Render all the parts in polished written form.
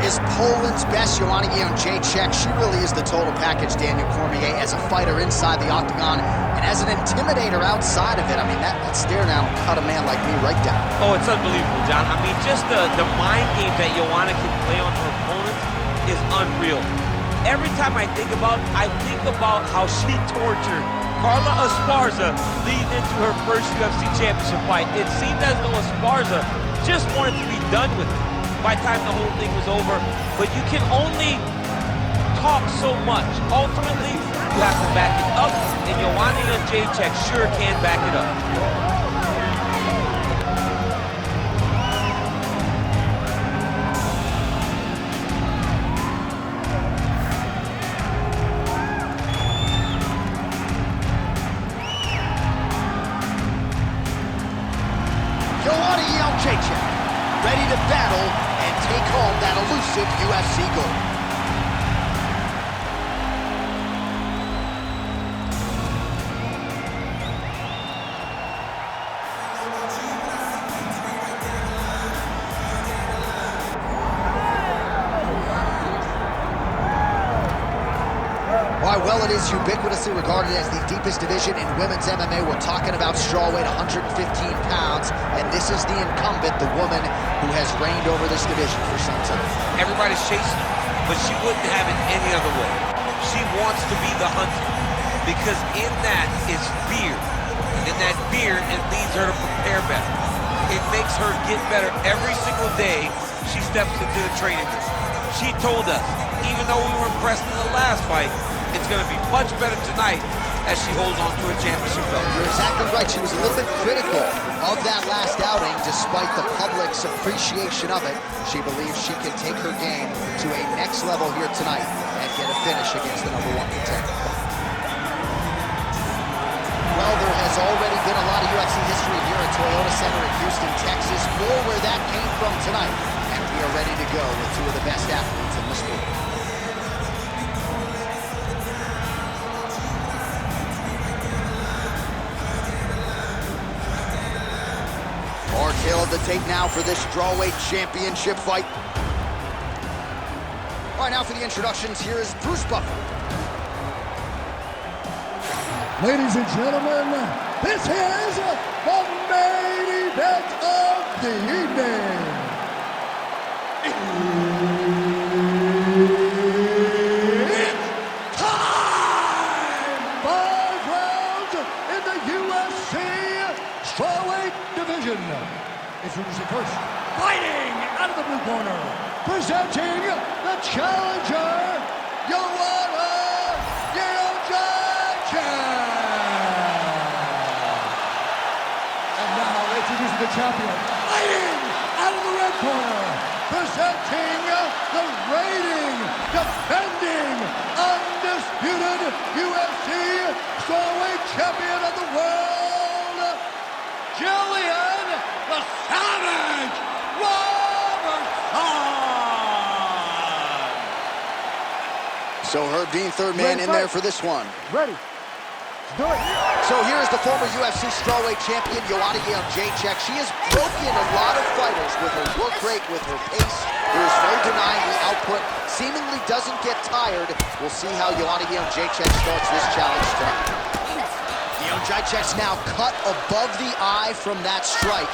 is Poland's best, Joanna Jedrzejczyk. She really is the total package, Daniel Cormier, as a fighter inside the octagon and as an intimidator outside of it. I mean, that stare down cut a man like me right down. Oh, it's unbelievable, John. I mean, just the mind game that Joanna can play on her opponents is unreal. Every time I think about how she tortured Carla Esparza leading into her first UFC championship fight. It seemed as though Esparza just wanted to be done with it by the time the whole thing was over. But you can only talk so much. Ultimately, you have to back it up, and Joanna Jedrzejczyk sure can back it up. Joanna Jedrzejczyk, ready to battle and take home that elusive UFC gold. Why, well, it is ubiquitously regarded as the deepest division in women's MMA. We're talking about strawweight, 115 pounds, and this is the incumbent, the woman who has reigned over this division for some time. Everybody's chasing her, but she wouldn't have it any other way. She wants to be the hunter, because in that is fear. In that fear, it leads her to prepare better. It makes her get better every single day she steps into the training room. She told us, even though we were impressed in the last fight, it's going to be much better tonight as she holds on to her championship belt. You're exactly right. She was a little bit critical of that last outing, despite the public's appreciation of it. She believes she can take her game to a next level here tonight and get a finish against the #1 contender. Well, there has already been a lot of UFC history here at Toyota Center in Houston, Texas. More where that came from tonight. And we are ready to go with two of the best athletes in the sport. Our tail of the tape now for this strawweight championship fight. All right, now for the introductions, here is Bruce Buffer. Ladies and gentlemen, this is the main event of the evening. It's time! 5 rounds in the UFC strawweight division. Introducing first, fighting out of the blue corner, presenting the challenger, Joanna Jedrzejczyk. And now introducing the champion, fighting out of the red corner, presenting the reigning, defending, undisputed UFC strawweight champion of the world, Gillian, the Savage Robertson. So Herb Dean, third man in there for this one. Ready. Let's do it. So here is the former UFC strawweight champion, Joanna Jedrzejczyk. She has broken a lot of fighters with her work rate, with her pace. There is no denying the output. Seemingly doesn't get tired. We'll see how Joanna Jedrzejczyk starts this challenge tonight. Jedrzejczyk's now cut above the eye from that strike.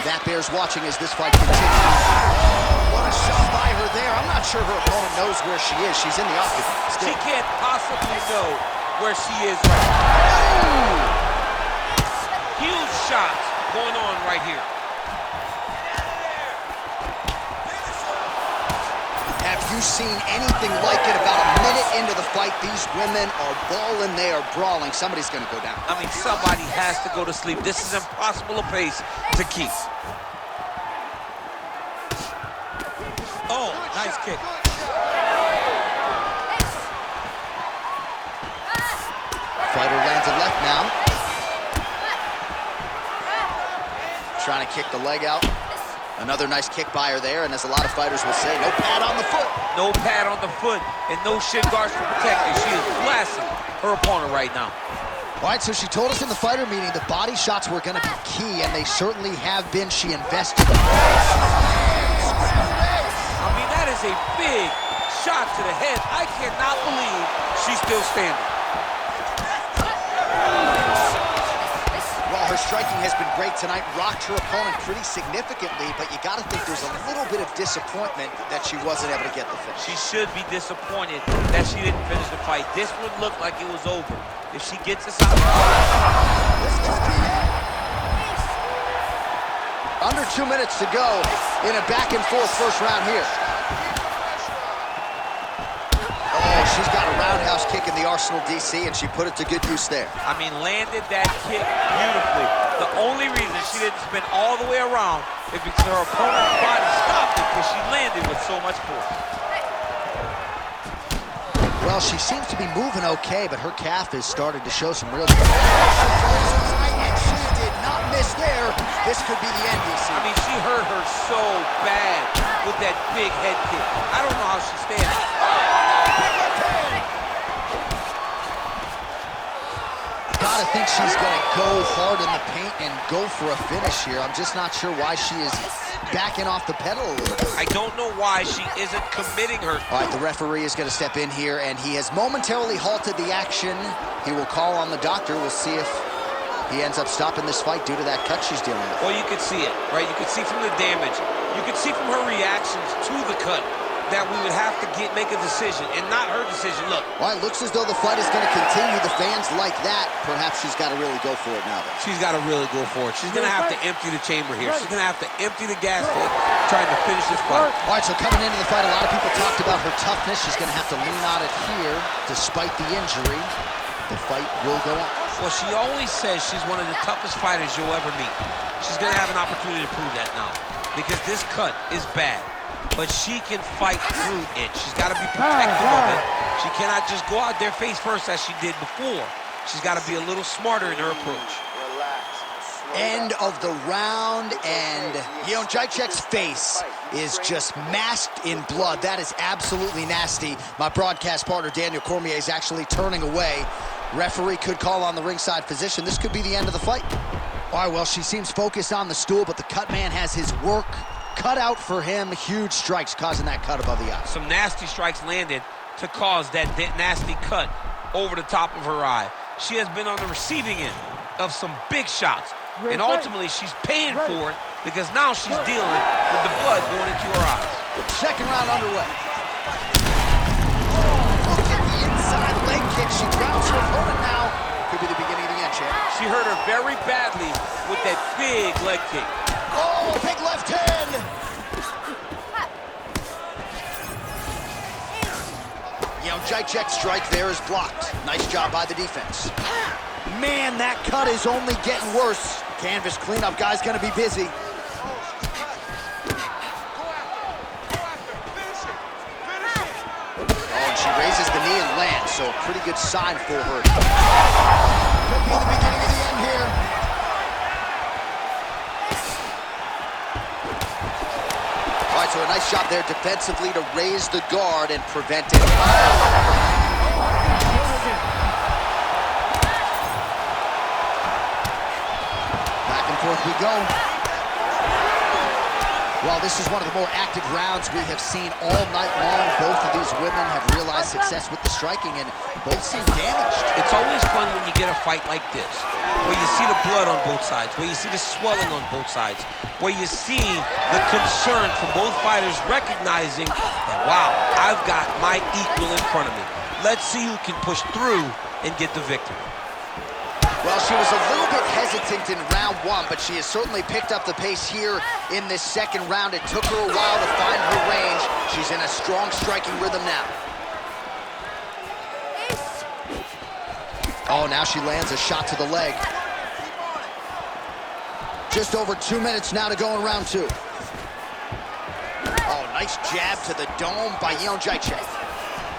That bears watching as this fight continues. What a shot by her there. I'm not sure her opponent knows where she is. She's in the octagon still. She can't possibly know where she is right now. Huge shots going on right here. Have you seen anything like it? About a minute into the fight, these women are balling, they are brawling. Somebody's gonna go down. I mean, somebody has to go to sleep. This is impossible a pace to keep. Oh, nice kick. Fighter lands a left now. Trying to kick the leg out. Another nice kick by her there, and as a lot of fighters will say, no pad on the foot. No pad on the foot, and no shin guards to protect her. She is blasting her opponent right now. All right, so she told us in the fighter meeting the body shots were going to be key, and they certainly have been. She invested. I mean, that is a big shot to the head. I cannot believe she's still standing. Well, her striking has been great tonight, rocked her opponent pretty significantly, but you got to think there's a little bit of disappointment that she wasn't able to get the finish. She should be disappointed that she didn't finish the fight. This one looked like it was over. If she gets this out, under 2 minutes to go in a back-and-forth first round here. Oh, she's got a roundhouse kick in the arsenal, DC, and she put it to good use there. I mean, landed that kick beautifully. The only reason she didn't spin all the way around is because her opponent's body stopped it because she landed with so much force. Well, she seems to be moving okay, but her calf is starting to show some real... Not miss there. This could be the end, DC. I mean, she hurt her so bad with that big head kick. I don't know how she stands. Gotta think she's gonna go hard in the paint and go for a finish here. I'm just not sure why she is backing off the pedal a little bit. I don't know why she isn't committing her. All right, the referee is gonna step in here, and he has momentarily halted the action. He will call on the doctor. We'll see if he ends up stopping this fight due to that cut she's dealing with. Well, you could see it, right? You could see from the damage. You could see from her reactions to the cut that we would have to make a decision, and not her decision. Look. Well, it looks as though the fight is going to continue. The fans like that. Perhaps she's got to really go for it now, though. She's got to really go for it. She's going to have to empty the chamber here. She's going to have to empty the gas tank trying to finish this fight. All right, so coming into the fight, a lot of people talked about her toughness. She's going to have to lean on it here, despite the injury. The fight will go on. Well, she always says she's one of the toughest fighters you'll ever meet. She's going to have an opportunity to prove that now, because this cut is bad, but she can fight through it. She's got to be protective of it. She cannot just go out there face first as she did before. She's got to be a little smarter in her approach. End of the round, and Jedrzejczyk's face is just masked in blood. That is absolutely nasty. My broadcast partner, Daniel Cormier, is actually turning away. Referee could call on the ringside physician. This could be the end of the fight. All right, well, she seems focused on the stool, but the cut man has his work cut out for him. Huge strikes causing that cut above the eye. Some nasty strikes landed to cause that nasty cut over the top of her eye. She has been on the receiving end of some big shots, and ultimately she's paying for it because now she's dealing with the blood going into her eyes. Second round underway. Look at the inside leg kick. She grounds her opponent now. Could be the beginning of the end, champ. She hurt her very badly with that big leg kick. Oh, big left hand. Jedrzejczyk's strike there is blocked. Nice job by the defense. Man, that cut is only getting worse. Canvas cleanup guy's gonna be busy. Oh, and she raises the knee and lands, so a pretty good sign for her. Could be the beginning of the end here. All right, so a nice job there defensively to raise the guard and prevent it. Back and forth we go. Well, this is one of the more active rounds we have seen all night long. Both of these women have realized success with the striking, and both seem damaged. It's always fun when you get a fight like this, where you see the blood on both sides, where you see the swelling on both sides, where you see the concern from both fighters recognizing that, wow, I've got my equal in front of me. Let's see who can push through and get the victory. Well, she was a little bit hesitant in round one, but she has certainly picked up the pace here in this second round. It took her a while to find her range. She's in a strong striking rhythm now. Oh, now she lands a shot to the leg. Just over 2 minutes now to go in round two. Oh, nice jab to the dome by Jedrzejczyk.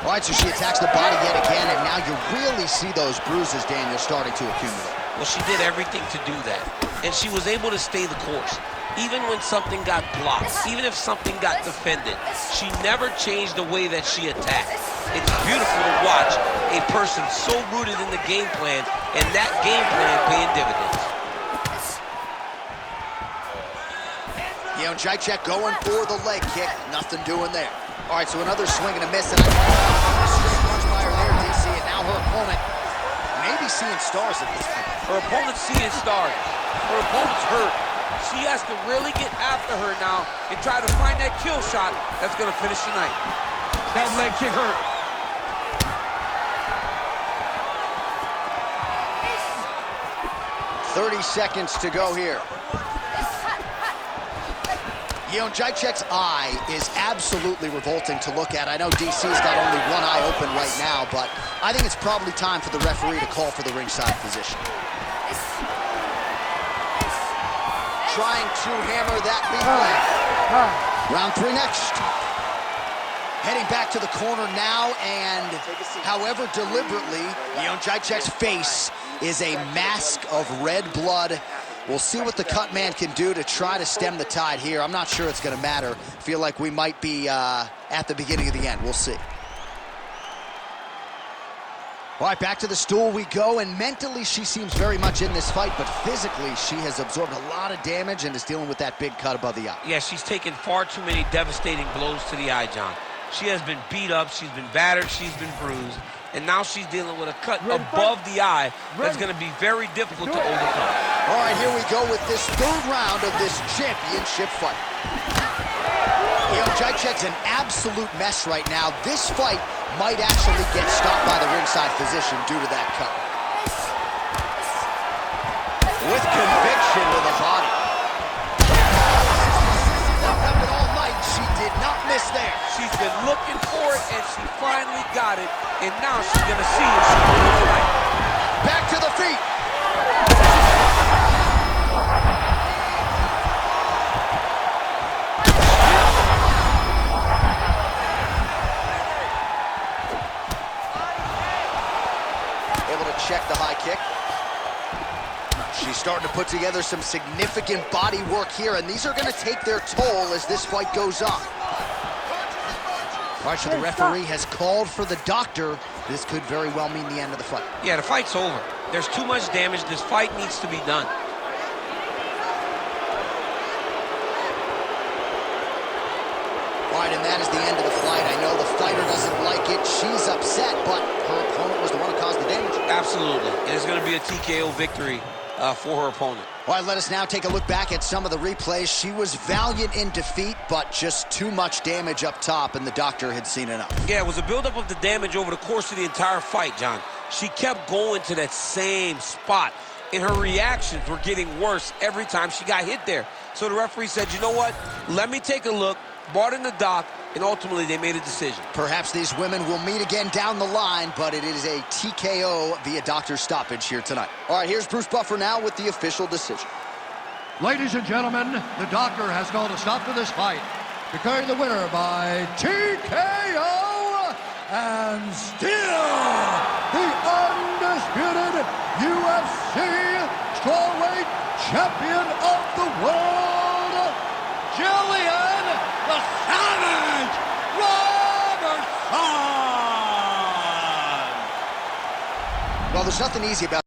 All right, so she attacks the body yet again, and now you really see those bruises, Daniel, starting to accumulate. Well, she did everything to do that, and she was able to stay the course. Even when something got blocked, even if something got defended, she never changed the way that she attacked. It's beautiful to watch a person so rooted in the game plan, and that game plan paying dividends. Jedrzejczyk going for the leg kick. Nothing doing there. All right, so another swing and a miss. And a straight punch by her there, DC. And now her opponent maybe seeing stars at this point. Her opponent's seeing stars. Her opponent's hurt. She has to really get after her now and try to find that kill shot that's going to finish the night. That leg kick hurt. 30 seconds to go here. Jedrzejczyk's eye is absolutely revolting to look at. I know DC's got only one eye open right now, but I think it's probably time for the referee to call for the ringside position. Trying to hammer that big leg. Round 3 next. Heading back to the corner now, and however deliberately, Jedrzejczyk's face is a mask of red blood. We'll see what the cut man can do to try to stem the tide here. I'm not sure it's going to matter. Feel like we might be at the beginning of the end. We'll see. All right, back to the stool we go, and mentally she seems very much in this fight, but physically she has absorbed a lot of damage and is dealing with that big cut above the eye. Yeah, she's taken far too many devastating blows to the eye, John. She has been beat up, she's been battered, she's been bruised, and now she's dealing with a cut above the eye that's going to be very difficult to overcome. All right, here we go with this 3rd round of this championship fight. Jedrzejczyk's an absolute mess right now. This fight might actually get stopped by the ringside physician due to that cut. With conviction to the body. Weapon all night, she did not miss there. She's been looking for it, and she finally got it, and now she's going to see if she can win tonight. Back to the feet. Check the high kick. She's starting to put together some significant body work here, and these are going to take their toll as this fight goes on. All right, so the referee has called for the doctor. This could very well mean the end of the fight. Yeah, the fight's over. There's too much damage. This fight needs to be done. All right, and that is the end of the fight. I know the fighter doesn't like it. She's upset, but her opponent was the one who caused the damage. Absolutely. And it's going to be a TKO victory for her opponent. All right, let us now take a look back at some of the replays. She was valiant in defeat, but just too much damage up top, and the doctor had seen enough. Yeah, it was a buildup of the damage over the course of the entire fight, John. She kept going to that same spot, and her reactions were getting worse every time she got hit there. So the referee said, you know what? Let me take a look. Brought in the doc, and ultimately they made a decision. Perhaps these women will meet again down the line, but it is a TKO via doctor stoppage here tonight. All right, here's Bruce Buffer now with the official decision. Ladies and gentlemen, the doctor has called a stop to this fight, declaring the winner by TKO, and still the undisputed UFC strawweight champion of the world, Gillian, the Savage Robertson! Well, there's nothing easy about